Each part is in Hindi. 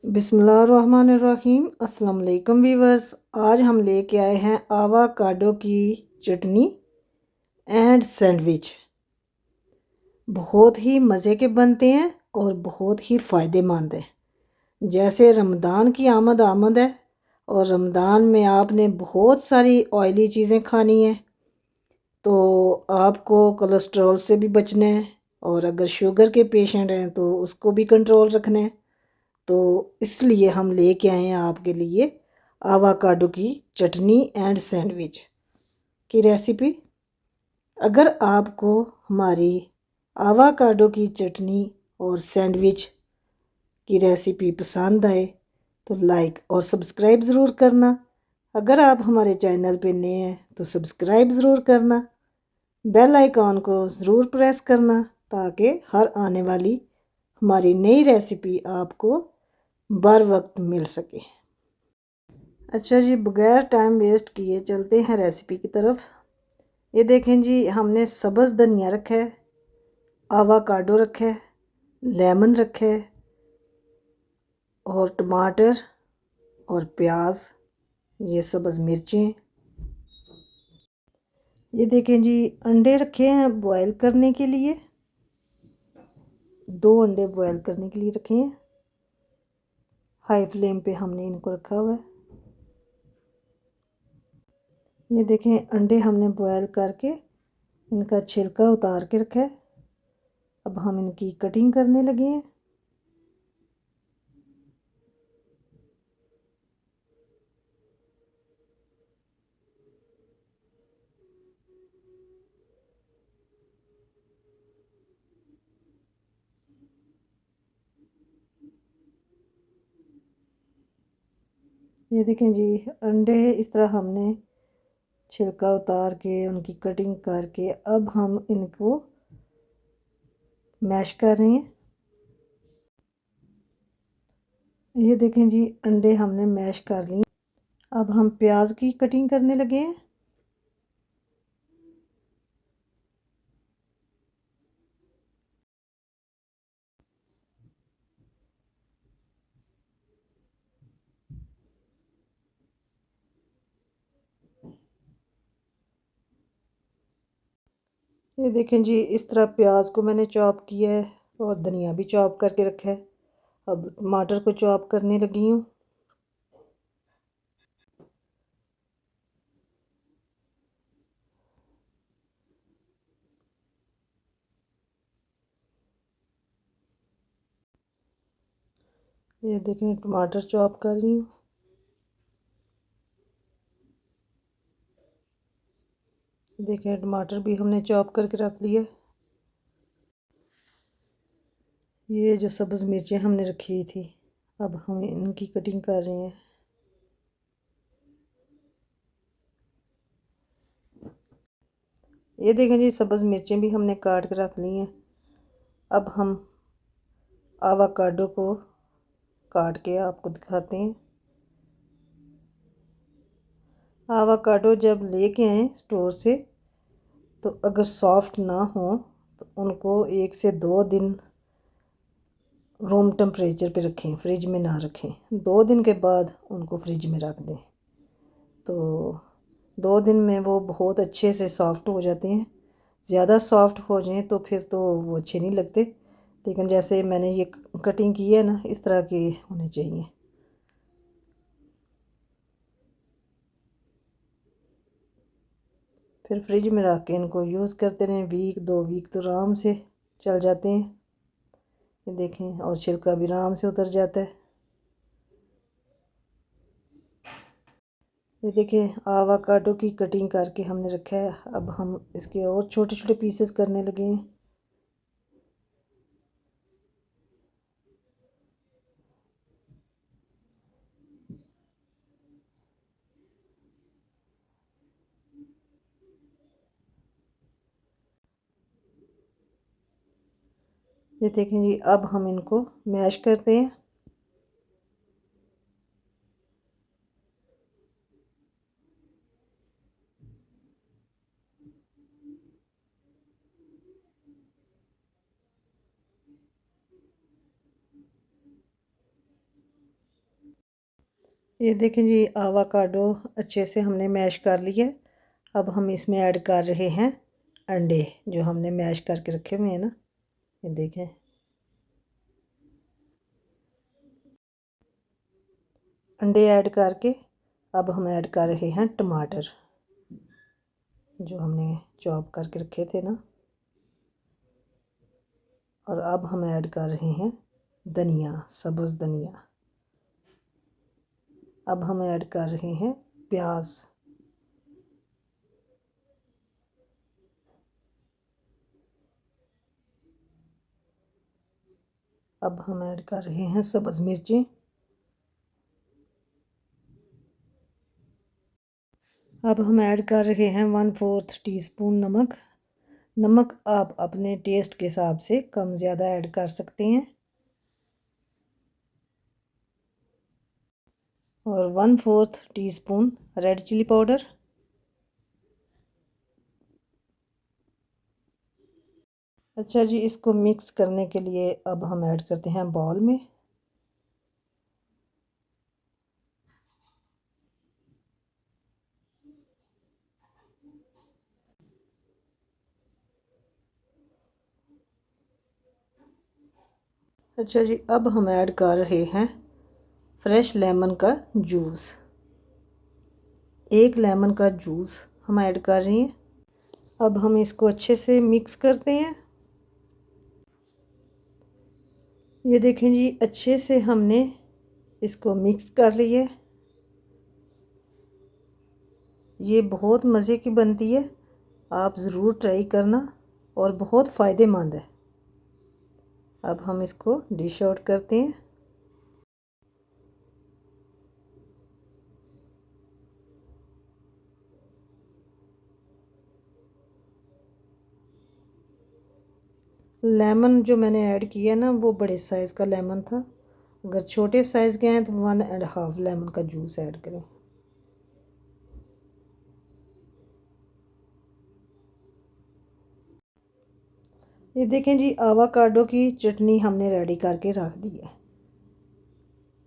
बिस्मिल्लाहिर्रहमानिर्रहीम। अस्सलाम वालेकुम वीवर्स। आज हम लेके आए हैं आवाकाडो की चटनी एंड सैंडविच। बहुत ही मज़े के बनते हैं और बहुत ही फ़ायदेमंद है। जैसे रमज़ान की आमद है और रमज़ान में आपने बहुत सारी ऑयली चीज़ें खानी हैं, तो आपको कोलेस्ट्रॉल से भी बचना है और अगर शुगर के पेशेंट हैं तो उसको भी कंट्रोल रखना है। तो इसलिए हम लेके आए हैं आपके लिए आवाकाडो की चटनी एंड सैंडविच की रेसिपी। अगर आपको हमारी आवाकाडो की चटनी और सैंडविच की रेसिपी पसंद आए तो लाइक और सब्सक्राइब ज़रूर करना। अगर आप हमारे चैनल पे नए हैं तो सब्सक्राइब ज़रूर करना, बेल आइकॉन को ज़रूर प्रेस करना ताकि हर आने वाली हमारी नई रेसिपी आपको बर वक्त मिल सके। अच्छा जी, बगैर टाइम वेस्ट किए चलते हैं रेसिपी की तरफ। ये देखें जी, हमने सब्ज़ धनिया रखा है, आवाकाडो रखा है, लेमन रखा है और टमाटर और प्याज, ये सब्ज़ मिर्चें। ये देखें जी, अंडे रखे हैं बॉयल करने के लिए। 2 अंडे बॉयल करने के लिए रखे हैं। हाई फ्लेम पे हमने इनको रखा हुआ है। ये देखें, अंडे हमने बॉयल करके इनका छिलका उतार के रखा है। अब हम इनकी कटिंग करने लगे हैं। ये देखें जी, अंडे इस तरह हमने छिलका उतार के उनकी कटिंग करके अब हम इनको मैश कर रहे हैं। ये देखें जी, अंडे हमने मैश कर लिए। अब हम प्याज की कटिंग करने लगे हैं। ये देखें जी, इस तरह प्याज को मैंने चॉप किया है और धनिया भी चॉप करके रखा है। अब टमाटर को चॉप करने लगी हूँ। ये देखें, टमाटर चॉप कर रही हूँ। देखें, टमाटर भी हमने चॉप करके रख लिया। ये जो सब्ज़ मिर्चें हमने रखी थी, अब हम इनकी कटिंग कर रहे हैं। ये देखें जी, सब्ज़ मिर्चें भी हमने काट के रख ली हैं। अब हम आवाकाडो को काट के आपको दिखाते हैं। आवाकाडो जब लेके आएँ स्टोर से तो अगर सॉफ्ट ना हो तो उनको 1 से 2 दिन रूम टेम्परेचर पे रखें, फ्रिज में ना रखें। 2 दिन के बाद उनको फ्रिज में रख दें तो 2 दिन में वो बहुत अच्छे से सॉफ्ट हो जाते हैं। ज़्यादा सॉफ्ट हो जाएं तो फिर तो वो अच्छे नहीं लगते, लेकिन जैसे मैंने ये कटिंग की है ना, इस तरह के होने चाहिए। फिर फ्रिज में रख के इनको यूज़ करते रहें। वीक 2 वीक तो आराम से चल जाते हैं। ये देखें, और छिलका भी आराम से उतर जाता है। ये देखें, आवाकाडो की कटिंग करके हमने रखा है। अब हम इसके और छोटे छोटे पीसेस करने लगे हैं। ये देखें जी, अब हम इनको मैश करते हैं। ये देखें जी, आवाकाडो अच्छे से हमने मैश कर लिया है। अब हम इसमें ऐड कर रहे हैं अंडे जो हमने मैश करके रखे हुए हैं ना, ये देखें। अंडे ऐड करके अब हम ऐड कर रहे हैं टमाटर जो हमने चॉप करके रखे थे ना, और अब हम ऐड कर रहे हैं धनिया, सब्ज़ धनिया। अब हम ऐड कर रहे हैं प्याज। अब हम ऐड कर रहे हैं सब्ज़ मिर्ची। अब हम ऐड कर रहे हैं 1/4 टीस्पून नमक। नमक आप अपने टेस्ट के हिसाब से कम ज़्यादा ऐड कर सकते हैं। और 1/4 टीस्पून रेड चिली पाउडर। अच्छा जी, इसको मिक्स करने के लिए अब हम ऐड करते हैं बाउल में। अच्छा जी, अब हम ऐड कर रहे हैं फ्रेश लेमन का जूस। 1 लेमन का जूस हम ऐड कर रहे हैं। अब हम इसको अच्छे से मिक्स करते हैं। ये देखें जी, अच्छे से हमने इसको मिक्स कर लिया। ये बहुत मज़े की बनती है, आप ज़रूर ट्राई करना और बहुत फ़ायदेमंद है। अब हम इसको डिश आउट करते हैं। लेमन जो मैंने ऐड किया ना, वो बड़े साइज़ का लेमन था। अगर छोटे साइज़ के हैं तो 1.5 लेमन का जूस ऐड करें। ये देखें जी, आवाकाडो की चटनी हमने रेडी करके रख दी है।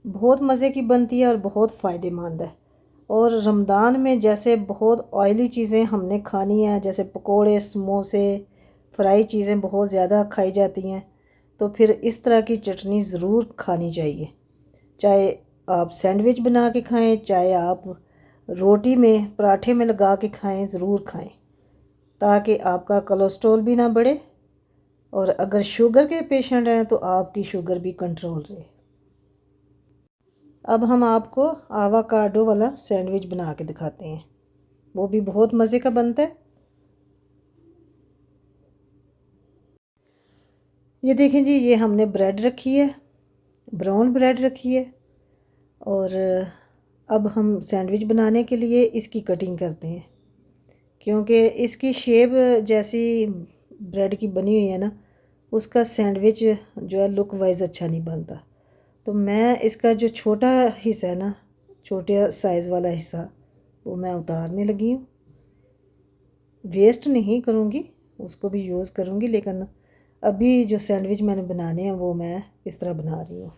बहुत मज़े की बनती है और बहुत फ़ायदेमंद है। और रमज़ान में जैसे बहुत ऑयली चीज़ें हमने खानी है, जैसे पकोड़े, समोसे, फ्राई चीज़ें बहुत ज़्यादा खाई जाती हैं, तो फिर इस तरह की चटनी ज़रूर खानी चाहिए। चाहे आप सैंडविच बना के खाएं, चाहे आप रोटी में, पराठे में लगा के खाएं, ज़रूर खाएं, ताकि आपका कोलेस्ट्रॉल भी ना बढ़े, और अगर शुगर के पेशेंट हैं तो आपकी शुगर भी कंट्रोल रहे। अब हम आपको आवाकाडो वाला सैंडविच बना के दिखाते हैं, वो भी बहुत मज़े का बनता है। ये देखें जी, ये हमने ब्रेड रखी है, ब्राउन ब्रेड रखी है, और अब हम सैंडविच बनाने के लिए इसकी कटिंग करते हैं, क्योंकि इसकी शेप जैसी ब्रेड की बनी हुई है ना, उसका सैंडविच जो है लुक वाइज अच्छा नहीं बनता। तो मैं इसका जो छोटा हिस्सा है ना, छोटे साइज़ वाला हिस्सा, वो मैं उतारने लगी हूँ। वेस्ट नहीं करूँगी, उसको भी यूज़ करूँगी, लेकिन अभी जो सैंडविच मैंने बनाने हैं वो मैं इस तरह बना रही हूँ।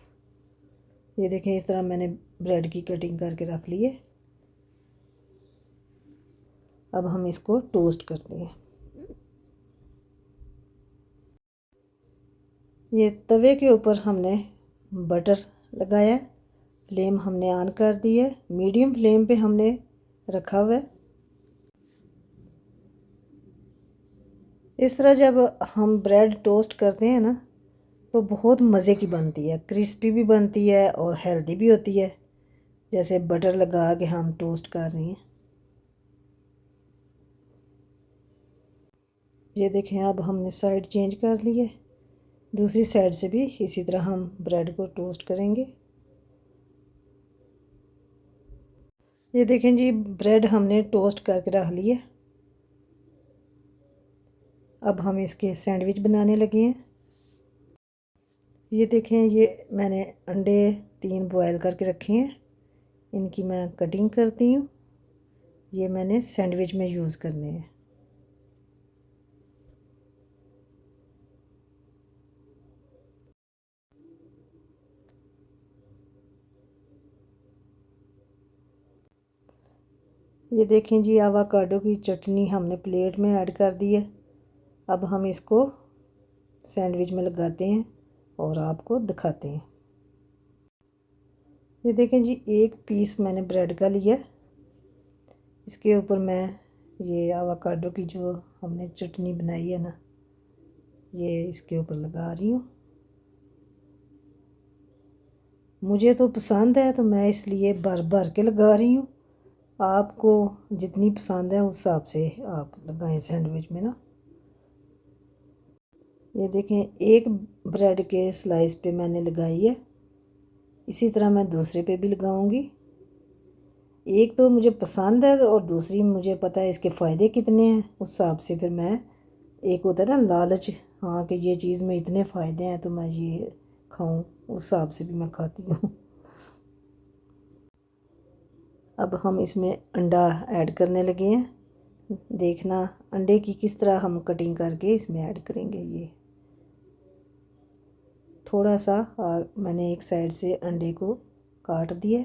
ये देखें, इस तरह मैंने ब्रेड की कटिंग करके रख ली है। अब हम इसको टोस्ट करते हैं। ये तवे के ऊपर हमने बटर लगाया है, फ्लेम हमने ऑन कर दी है, मीडियम फ्लेम पे हमने रखा हुआ है। इस तरह जब हम ब्रेड टोस्ट करते हैं ना, तो बहुत मज़े की बनती है, क्रिस्पी भी बनती है और हेल्दी भी होती है, जैसे बटर लगा के हम टोस्ट कर रहे हैं। ये देखें, अब हमने साइड चेंज कर ली है, दूसरी साइड से भी इसी तरह हम ब्रेड को टोस्ट करेंगे। ये देखें जी, ब्रेड हमने टोस्ट करके रख ली है। अब हम इसके सैंडविच बनाने लगे हैं। ये देखें, ये मैंने अंडे 3 बॉयल करके रखे हैं, इनकी मैं कटिंग करती हूँ। ये मैंने सैंडविच में यूज़ करने हैं। ये देखें जी, आवाकाडो की चटनी हमने प्लेट में ऐड कर दी है। अब हम इसको सैंडविच में लगाते हैं और आपको दिखाते हैं। ये देखें जी, एक पीस मैंने ब्रेड का लिया। इसके ऊपर मैं ये आवाकाडो की जो हमने चटनी बनाई है ना, ये इसके ऊपर लगा रही हूँ। मुझे तो पसंद है तो मैं इसलिए भर भर के लगा रही हूँ। आपको जितनी पसंद है उस हिसाब से आप लगाएं सैंडविच में ना। ये देखें, एक ब्रेड के स्लाइस पे मैंने लगाई है, इसी तरह मैं दूसरे पे भी लगाऊंगी। एक तो मुझे पसंद है और दूसरी मुझे पता है इसके फ़ायदे कितने हैं, उस हिसाब से फिर मैं, एक होता है ना लालच, हाँ कि ये चीज़ में इतने फ़ायदे हैं तो मैं ये खाऊं, उस हिसाब से भी मैं खाती हूँ। अब हम इसमें अंडा ऐड करने लगे हैं। देखना अंडे की किस तरह हम कटिंग करके इसमें ऐड करेंगे। ये थोड़ा सा मैंने एक साइड से अंडे को काट दिया।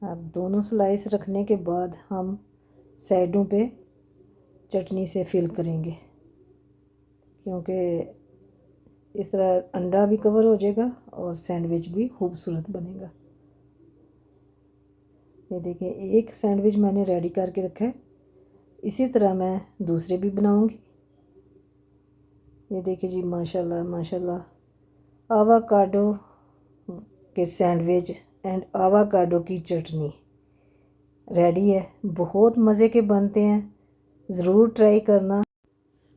अब दोनों स्लाइस रखने के बाद हम साइडों पे चटनी से फिल करेंगे, क्योंकि इस तरह अंडा भी कवर हो जाएगा और सैंडविच भी खूबसूरत बनेगा। ये देखिए, एक सैंडविच मैंने रेडी करके रखा है, इसी तरह मैं दूसरे भी बनाऊंगी। ये देखिए जी, माशाल्लाह माशाल्लाह, आवाकाडो के सैंडविच एंड आवाकाडो की चटनी रेडी है। बहुत मज़े के बनते हैं, ज़रूर ट्राई करना।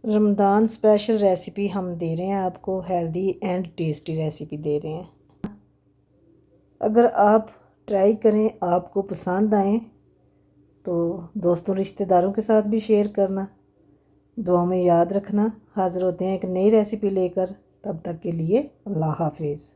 रमज़ान स्पेशल रेसिपी हम दे रहे हैं आपको, हेल्दी एंड टेस्टी रेसिपी दे रहे हैं। अगर आप ट्राई करें, आपको पसंद आए तो दोस्तों रिश्तेदारों के साथ भी शेयर करना। दुआ में याद रखना। हाज़िर होते हैं एक नई रेसिपी लेकर, तब तक के लिए अल्लाह हाफिज़।